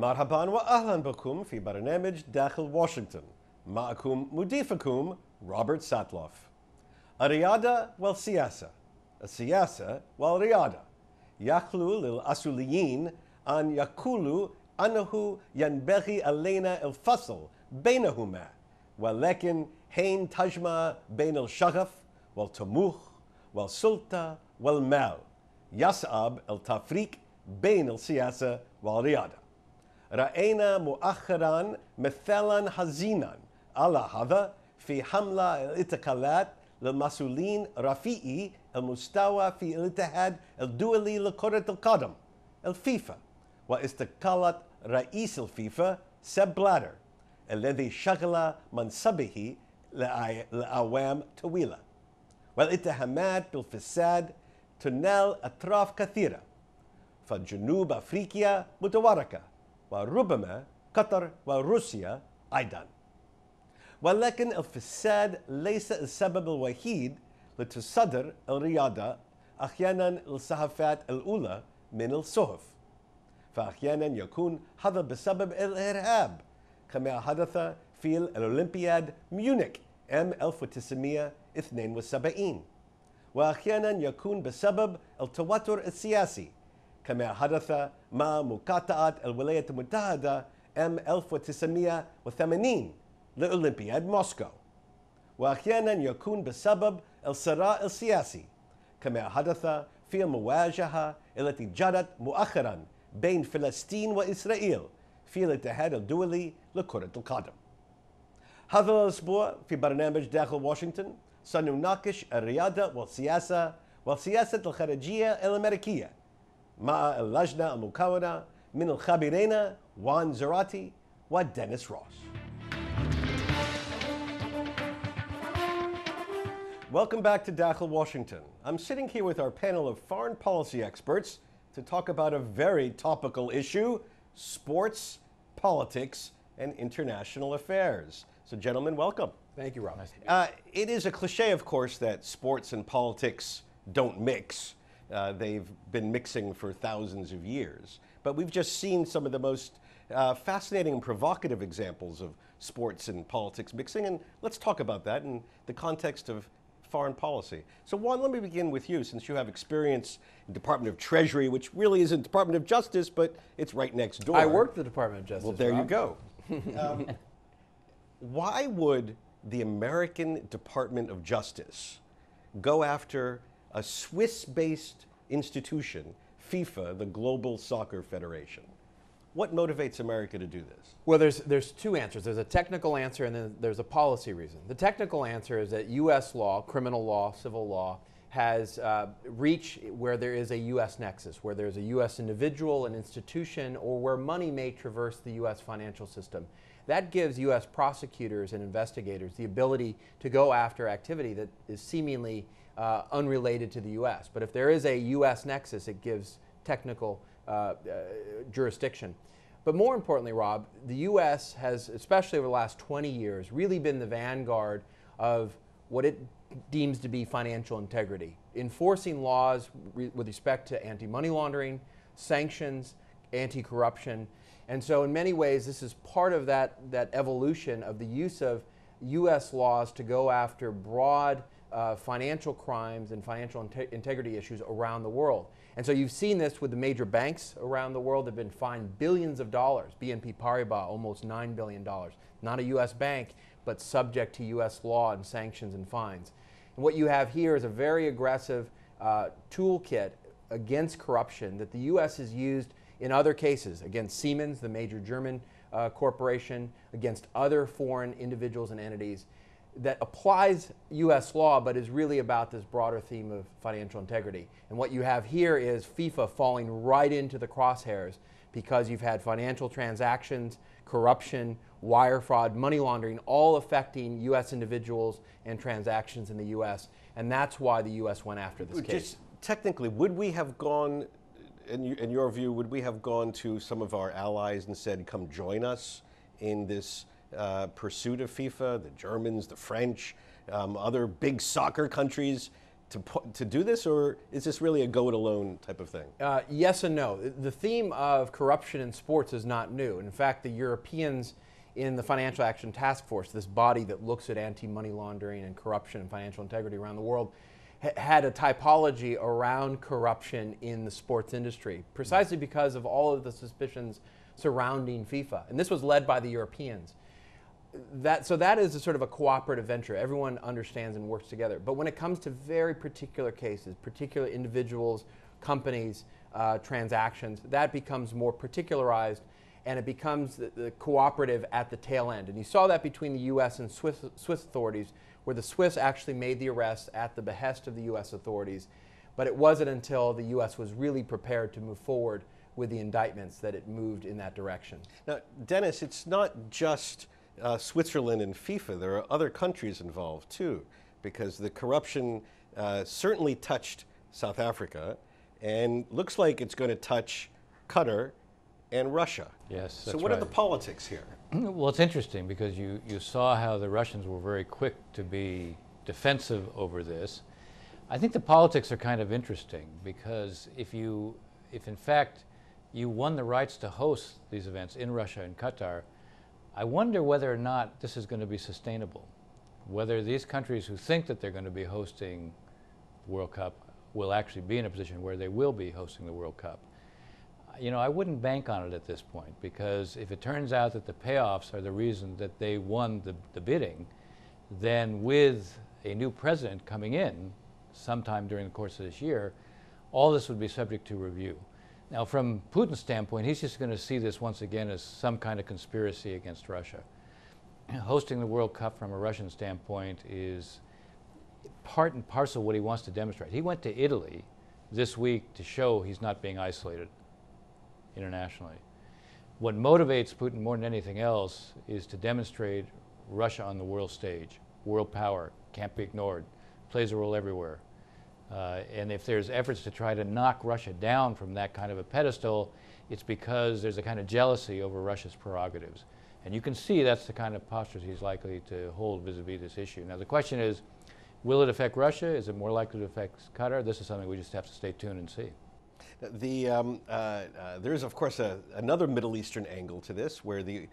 مرحبا وأهلا بكم في برنامج داخل واشنطن. معكم مضيفكم روبرت ساتلوف. الرياضة والسياسة، السياسة والرياضة. يخلو للأصوليين أن يقولوا أنه ينبغي علينا الفصل بينهما، ولكن حين تجمع بين الشغف والطموح والسلطة والمال يصعب التفريق بين السياسة والرياضة. رأينا مؤخرا مثالا حزينا على هذا في حملة الاعتقالات للمسؤولين رفيعي المستوى في الاتحاد الدولي لكرة القدم الفيفا، واستقالة رئيس الفيفا سيب بلاتر الذي شغل منصبه لأعوام طويلة، والاتهامات بالفساد تنال أطراف كثيرة، فجنوب أفريقيا متوركة وربما قطر وروسيا أيضا. ولكن الفساد ليس السبب الوحيد لتصدر الرياضة أحيانا الصحافات الأولى من الصحف، فأحيانا يكون هذا بسبب الإرهاب كما حدث في الأولمبياد ميونخ عام 1972، وأحيانا يكون بسبب التوتر السياسي كما حدث مع مقاطعة الولايات المتحدة عام 1980 لأولمبياد موسكو، وأحيانا يكون بسبب الصراع السياسي كما حدث في المواجهة التي جرت مؤخرا بين فلسطين وإسرائيل في الاتحاد الدولي لكرة القدم. هذا الأسبوع في برنامج داخل واشنطن سنناقش الرياضة والسياسة الخارجية الأميركية مع اللجنة المكونة من الخبيرين نظرة ودينيس روس. Welcome back to Dakhel, Washington. I'm sitting here with our panel of foreign policy experts to talk about a very topical issue: sports, politics, and international affairs. So, gentlemen, welcome. Thank you, Rob. Nice to meet It is a cliche, of course, that sports and politics don't mix. They've been mixing for thousands of years. But we've just seen some of the most fascinating and provocative examples of sports and politics mixing, and let's talk about that in the context of foreign policy. So Juan, let me begin with you, since you have experience in Department of Treasury, which really isn't Department of Justice, but it's right next door. I worked for the Department of Justice. Well, there Rob. you go. Why would the American Department of Justice go after a Swiss-based institution, FIFA, the Global Soccer Federation? What motivates America to do this? Well, there's two answers. There's a technical answer and then there's a policy reason. The technical answer is that U.S. law, criminal law, civil law, has reached where there is a U.S. nexus, where there's a U.S. individual, an institution, or where money may traverse the U.S. financial system. That gives U.S. prosecutors and investigators the ability to go after activity that is seemingly unrelated to the U.S. But if there is a U.S. nexus, it gives technical jurisdiction. But more importantly, Rob, the U.S. has, especially over the last 20 years, really been the vanguard of what it deems to be financial integrity, enforcing laws with respect to anti-money laundering, sanctions, anti-corruption. And so in many ways, this is part of that evolution of the use of U.S. laws to go after broad financial crimes and financial integrity issues around the world. And so you've seen this with the major banks around the world. They've been fined billions of dollars. BNP Paribas, almost $9 billion. Not a U.S. bank, but subject to U.S. law and sanctions and fines. And what you have here is a very aggressive toolkit against corruption that the U.S. has used in other cases, against Siemens, the major German corporation, against other foreign individuals and entities, that applies U.S. law, but is really about this broader theme of financial integrity. And what you have here is FIFA falling right into the crosshairs because you've had financial transactions, corruption, wire fraud, money laundering, all affecting U.S. individuals and transactions in the U.S. And that's why the U.S. went after this case. Just technically, would we have gone, in your view, would we have gone to some of our allies and said, come join us in this pursuit of FIFA, the Germans, the French, other big soccer countries, to do this, or is this really a go-it-alone type of thing? Yes and no. The theme of corruption in sports is not new. In fact, the Europeans in the Financial Action Task Force, this body that looks at anti-money laundering and corruption and financial integrity around the world, had a typology around corruption in the sports industry, precisely because of all of the suspicions surrounding FIFA. And this was led by the Europeans. So that is a sort of a cooperative venture. Everyone understands and works together. But when it comes to very particular cases, particular individuals, companies, transactions, that becomes more particularized, and it becomes the cooperative at the tail end. And you saw that between the U.S. and Swiss authorities, where the Swiss actually made the arrests at the behest of the U.S. authorities. But it wasn't until the U.S. was really prepared to move forward with the indictments that it moved in that direction. Now, Dennis, it's not just Switzerland and FIFA. There are other countries involved too, because the corruption certainly touched South Africa, and looks like it's going to touch Qatar and Russia. Yes, so what are the politics here? Well, it's interesting because you saw how the Russians were very quick to be defensive over this. I think the politics are kind of interesting because if in fact you won the rights to host these events in Russia and Qatar, I wonder whether or not this is going to be sustainable. Whether these countries who think that they're going to be hosting the World Cup will actually be in a position where they will be hosting the World Cup. You know, I wouldn't bank on it at this point, because if it turns out that the payoffs are the reason that they won the bidding, then with a new president coming in sometime during the course of this year, all this would be subject to review. Now, from Putin's standpoint, he's just going to see this once again as some kind of conspiracy against Russia. Hosting the World Cup from a Russian standpoint is part and parcel what he wants to demonstrate. He went to Italy this week to show he's not being isolated internationally. What motivates Putin more than anything else is to demonstrate Russia on the world stage. World power, can't be ignored, plays a role everywhere. And if there's efforts to try to knock Russia down from that kind of a pedestal, it's because there's a kind of jealousy over Russia's prerogatives. And you can see that's the kind of postures he's likely to hold vis-a-vis this issue. Now the question is, will it affect Russia? Is it more likely to affect Qatar? This is something we just have to stay tuned and see. There is, of course, another Middle Eastern angle to this, where the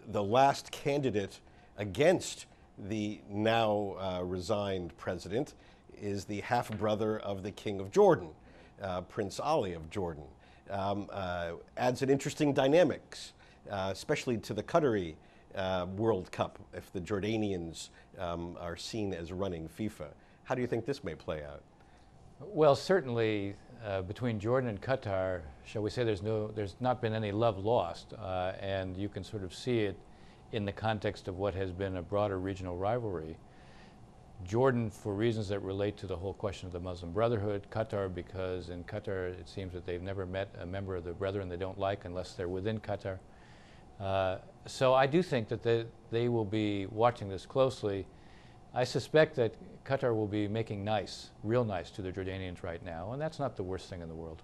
last candidate against the now resigned president is the half-brother of the King of Jordan, Prince Ali of Jordan. Adds an interesting dynamics, especially to the Qatari World Cup, if the Jordanians are seen as running FIFA. How do you think this may play out? Well, certainly between Jordan and Qatar, shall we say, there's not been any love lost, and you can sort of see it in the context of what has been a broader regional rivalry. Jordan, for reasons that relate to the whole question of the Muslim Brotherhood. Qatar, because in Qatar it seems that they've never met a member of the Brethren they don't like unless they're within Qatar. So I do think that they will be watching this closely. I suspect that Qatar will be making nice, real nice to the Jordanians right now, and that's not the worst thing in the world.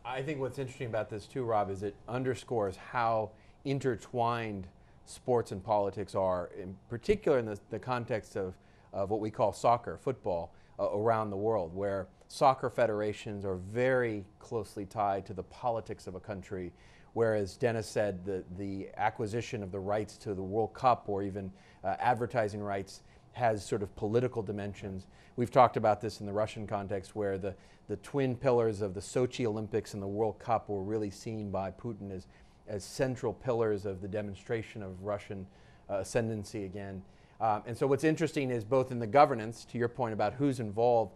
I think what's interesting about this too, Rob, is it underscores how intertwined sports and politics are, in particular in the context of what we call soccer, football, around the world, where soccer federations are very closely tied to the politics of a country, whereas Dennis said the acquisition of the rights to the World Cup or even advertising rights has sort of political dimensions. We've talked about this in the Russian context, where the twin pillars of the Sochi Olympics and the World Cup were really seen by Putin as central pillars of the demonstration of Russian ascendancy again. And so what's interesting is both in the governance, to your point about who's involved,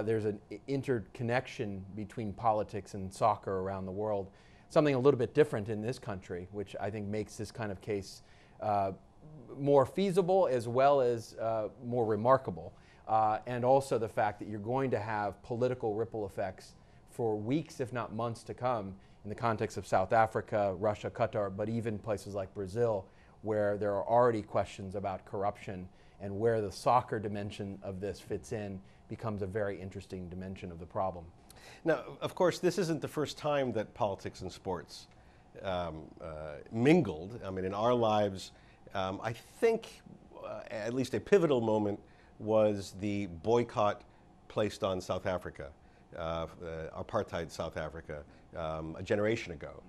there's an interconnection between politics and soccer around the world. Something a little bit different in this country, which I think makes this kind of case more feasible as well as more remarkable. And also the fact that you're going to have political ripple effects for weeks, if not months to come, in the context of South Africa, Russia, Qatar, but even places like Brazil, where there are already questions about corruption, and where the soccer dimension of this fits in becomes a very interesting dimension of the problem. Now, of course, this isn't the first time that politics and sports mingled. I mean, in our lives, I think at least a pivotal moment was the boycott placed on South Africa, apartheid South Africa, a generation ago.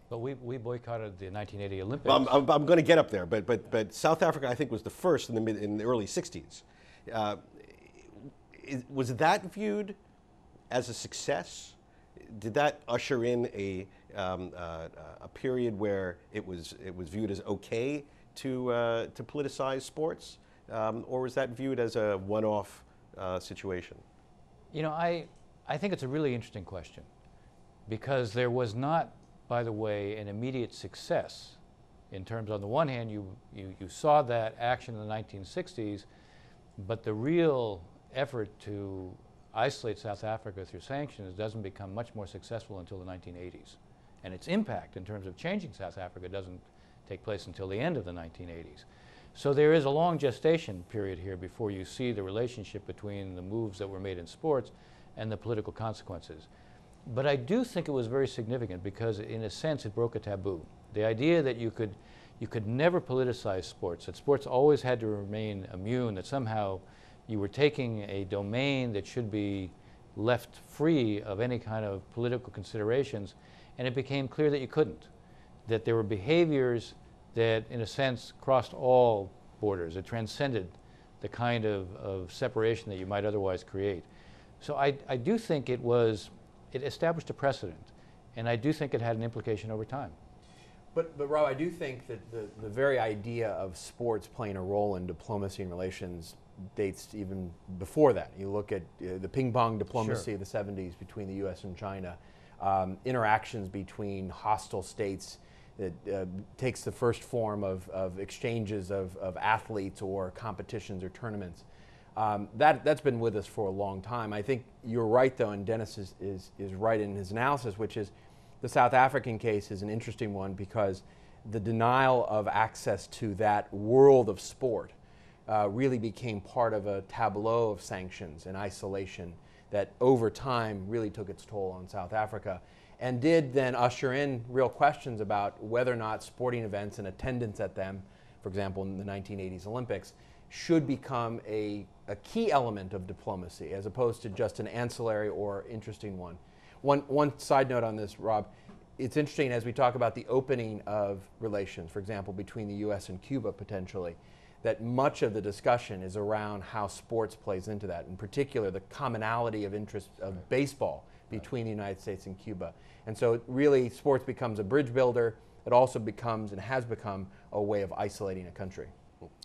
But we boycotted the 1980 Olympics. Well, I'm going to get up there, but South Africa, I think, was the first in the early 60s. Was that viewed as a success? Did that usher in a period where it was viewed as okay to politicize sports, or was that viewed as a one-off situation? You know, I think it's a really interesting question, because there was not, by the way, an immediate success in terms, on the one hand, you saw that action in the 1960s, but the real effort to isolate South Africa through sanctions doesn't become much more successful until the 1980s. And its impact in terms of changing South Africa doesn't take place until the end of the 1980s. So there is a long gestation period here before you see the relationship between the moves that were made in sports and the political consequences. But I do think it was very significant because, in a sense, it broke a taboo. The idea that you could never politicize sports, that sports always had to remain immune, that somehow you were taking a domain that should be left free of any kind of political considerations, and it became clear that you couldn't, that there were behaviors that, in a sense, crossed all borders. It transcended the kind of separation that you might otherwise create. So I do think it established a precedent, and I do think it had an implication over time. But Rob, I do think that the very idea of sports playing a role in diplomacy and relations dates even before that. You look at the ping pong diplomacy of the 70s between the U.S. and China, interactions between hostile states that takes the first form of exchanges of athletes or competitions or tournaments. That's been with us for a long time. I think you're right, though, and Dennis is right in his analysis, which is the South African case is an interesting one because the denial of access to that world of sport really became part of a tableau of sanctions and isolation that over time really took its toll on South Africa and did then usher in real questions about whether or not sporting events and attendance at them, for example, in the 1980s Olympics, should become a key element of diplomacy as opposed to just an ancillary or interesting one. One side note on this, Rob, it's interesting as we talk about the opening of relations, for example, between the U.S. and Cuba potentially, that much of the discussion is around how sports plays into that, in particular the commonality of interest of baseball between the United States and Cuba. And so really sports becomes a bridge builder. It also becomes and has become a way of isolating a country.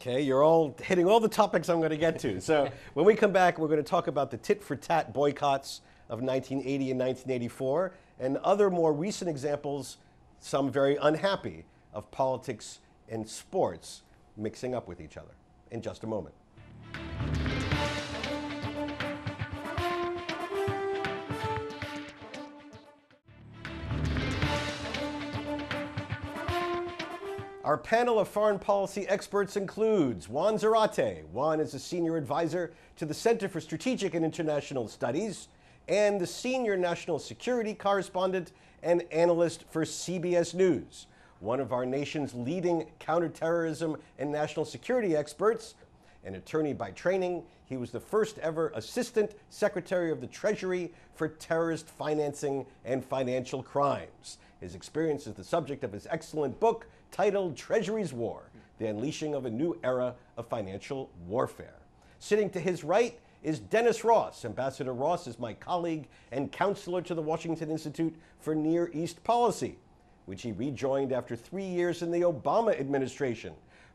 Okay, you're all hitting all the topics I'm going to get to. So when we come back, we're going to talk about the tit-for-tat boycotts of 1980 and 1984 and other more recent examples, some very unhappy, of politics and sports mixing up with each other in just a moment. Our panel of foreign policy experts includes Juan Zarate. Juan is a senior advisor to the Center for Strategic and International Studies and the senior national security correspondent and analyst for CBS News. One of our nation's leading counterterrorism and national security experts. An attorney by training, he was the first ever Assistant Secretary of the Treasury for terrorist financing and financial crimes. His experience is the subject of his excellent book titled Treasury's War, The Unleashing of a New Era of Financial Warfare. Sitting to his right is Dennis Ross. Ambassador Ross is my colleague and counselor to the Washington Institute for Near East Policy, which he rejoined after 3 years in the Obama administration,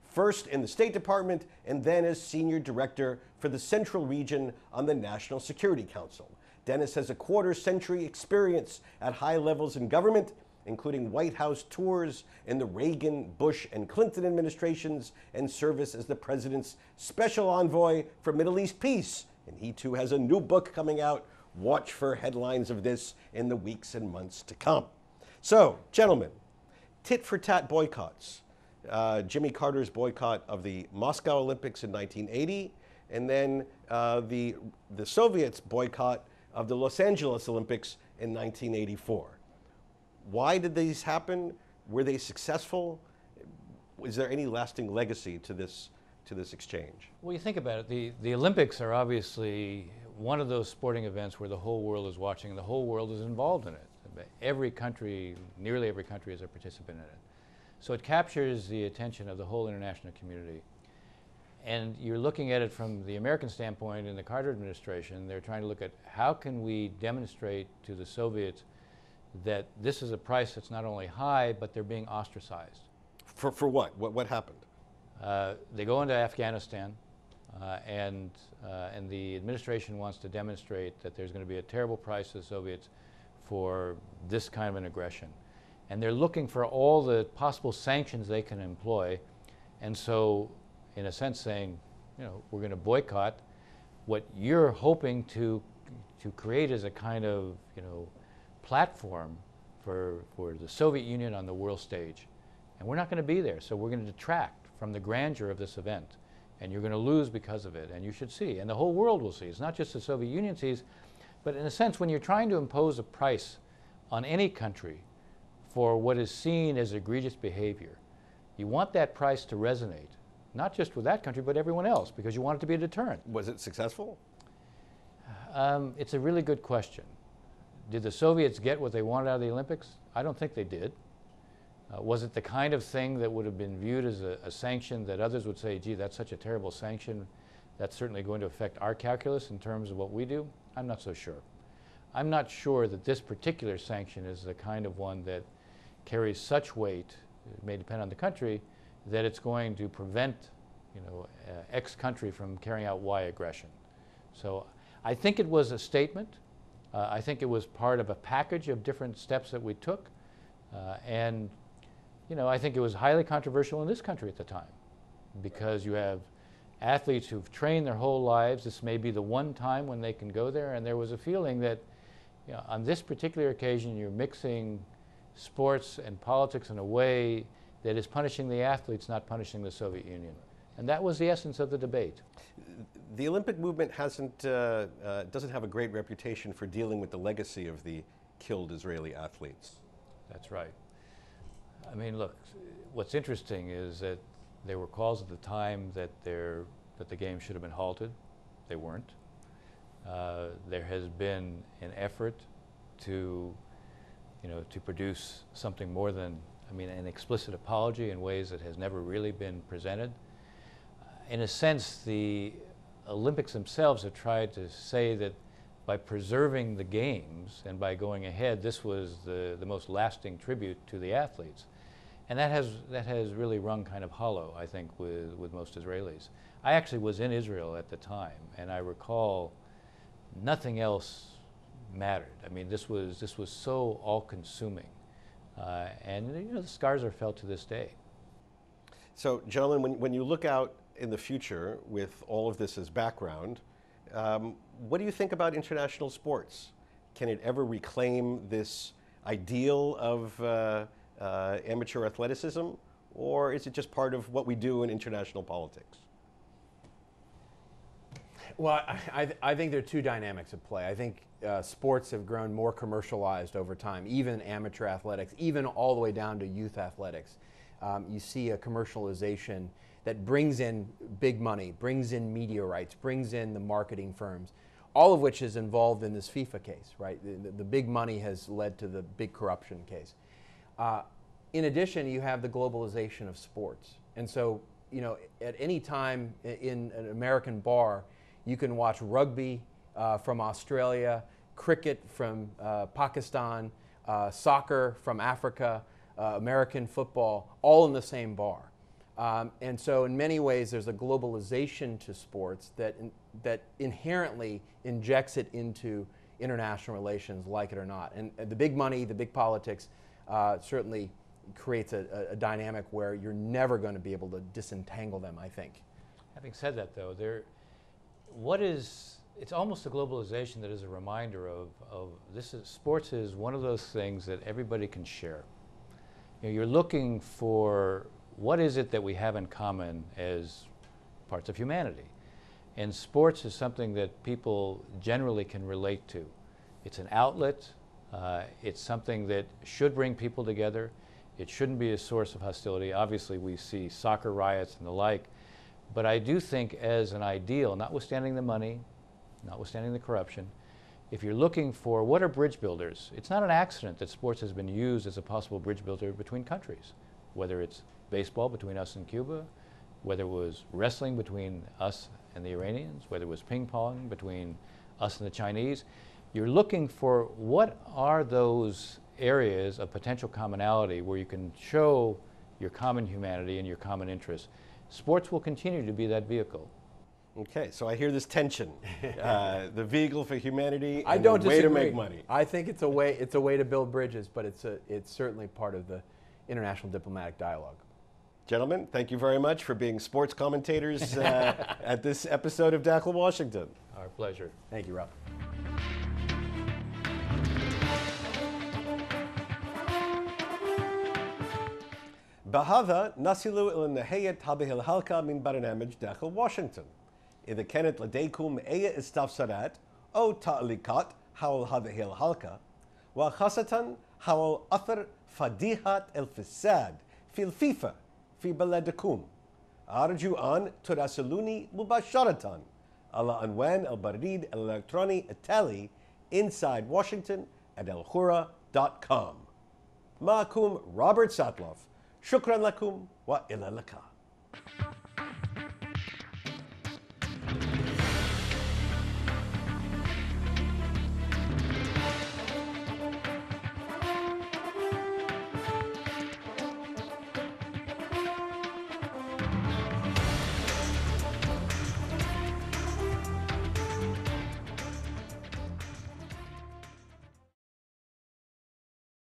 first in the State Department and then as senior director for the Central Region on the National Security Council. Dennis has a quarter-century experience at high levels in government, including White House tours in the Reagan, Bush, and Clinton administrations, and service as the president's special envoy for Middle East peace. And he too has a new book coming out. Watch for headlines of this in the weeks and months to come. So, gentlemen, tit-for-tat boycotts. Jimmy Carter's boycott of the Moscow Olympics in 1980, and then the Soviets' boycott of the Los Angeles Olympics in 1984. Why did these happen? Were they successful? Is there any lasting legacy to this exchange? Well, you think about it, the Olympics are obviously one of those sporting events where the whole world is watching and the whole world is involved in it. Every country, nearly every country is a participant in it. So it captures the attention of the whole international community. And you're looking at it from the American standpoint in the Carter administration. They're trying to look at how can we demonstrate to the Soviets that this is a price that's not only high, but they're being ostracized. For what? What happened? They go into Afghanistan, and the administration wants to demonstrate that there's going to be a terrible price to the Soviets for this kind of an aggression. And they're looking for all the possible sanctions they can employ. And so, in a sense, saying, you know, we're going to boycott. What you're hoping to create is a kind of, you know, platform for the Soviet Union on the world stage. And we're not going to be there, so we're going to detract from the grandeur of this event. And you're going to lose because of it, and you should see. And the whole world will see. It's not just the Soviet Union sees, but in a sense, when you're trying to impose a price on any country for what is seen as egregious behavior, you want that price to resonate, not just with that country, but everyone else, because you want it to be a deterrent. Was it successful? It's a really good question. Did the Soviets get what they wanted out of the Olympics? I don't think they did. Was it the kind of thing that would have been viewed as a sanction that others would say, gee, that's such a terrible sanction, that's certainly going to affect our calculus in terms of what we do? I'm not so sure. I'm not sure that this particular sanction is the kind of one that carries such weight, it may depend on the country, that it's going to prevent, you know, X country from carrying out Y aggression. So I think it was a statement. I think it was part of a package of different steps that we took. And you know, I think it was highly controversial in this country at the time, because you have athletes who've trained their whole lives. This may be the one time when they can go there, and there was a feeling that, you know, on this particular occasion you're mixing sports and politics in a way that is punishing the athletes, not punishing the Soviet Union. And that was the essence of the debate. The Olympic movement doesn't have a great reputation for dealing with the legacy of the killed Israeli athletes. That's right. I mean, look, what's interesting is that there were calls at the time that the game should have been halted. They weren't. There has been an effort to, you know, to produce something more than, I mean, an explicit apology in ways that has never really been presented. In a sense, the Olympics themselves have tried to say that by preserving the games and by going ahead, this was the most lasting tribute to the athletes. And that has really rung kind of hollow, I think, with most Israelis. I actually was in Israel at the time, and I recall nothing else mattered. I mean, this was so all-consuming, and you know, the scars are felt to this day. So, gentlemen, when you look out in the future with all of this as background, what do you think about international sports? Can it ever reclaim this ideal of amateur athleticism, or is it just part of what we do in international politics? Well, I think there are two dynamics at play. I think sports have grown more commercialized over time, even amateur athletics, even all the way down to youth athletics. You see a commercialization that brings in big money, brings in media rights, brings in the marketing firms, all of which is involved in this FIFA case, right? The big money has led to the big corruption case. In addition, you have the globalization of sports. And so, you know, at any time in an American bar, you can watch rugby from Australia, cricket from Pakistan, soccer from Africa, American football, all in the same bar. And so in many ways, there's a globalization to sports that inherently injects it into international relations, like it or not. And the big money, the big politics, certainly creates a dynamic where you're never going to be able to disentangle them, I think. Having said that, though, it's almost a globalization that is a reminder of sports is one of those things that everybody can share. You know, you're looking for what is it that we have in common as parts of humanity. And sports is something that people generally can relate to. It's an outlet. It's something that should bring people together. It shouldn't be a source of hostility. Obviously, we see soccer riots and the like. But I do think as an ideal, notwithstanding the money, notwithstanding the corruption, if you're looking for what are bridge builders, it's not an accident that sports has been used as a possible bridge builder between countries, whether it's baseball between us and Cuba, whether it was wrestling between us and the Iranians, whether it was ping pong between us and the Chinese. You're looking for what are those areas of potential commonality where you can show your common humanity and your common interests. Sports will continue to be that vehicle. Okay, so I hear this tension, the vehicle for humanity I and don't the way to disagree. make money. I think it's a way to build bridges, but it's certainly part of the international diplomatic dialogue. Gentlemen, thank you very much for being sports commentators at this episode of Dakhel, Washington. Our pleasure. Thank you, Rob. بهذا نصل إلى نهاية هذه الحلقة من برنامج داخل واشنطن. إذا كانت لديكم أي استفسارات أو تعليقات حول هذه الحلقة، وخاصة حول أثر فضيحة الفساد في الفيفا في بلدكم، أرجو أن تراسلوني مباشرة على عنوان البريد الإلكتروني التالي insidewashington@alhurra.com. معكم روبرت ساتلوف. شكرا لكم وإلى اللقاء.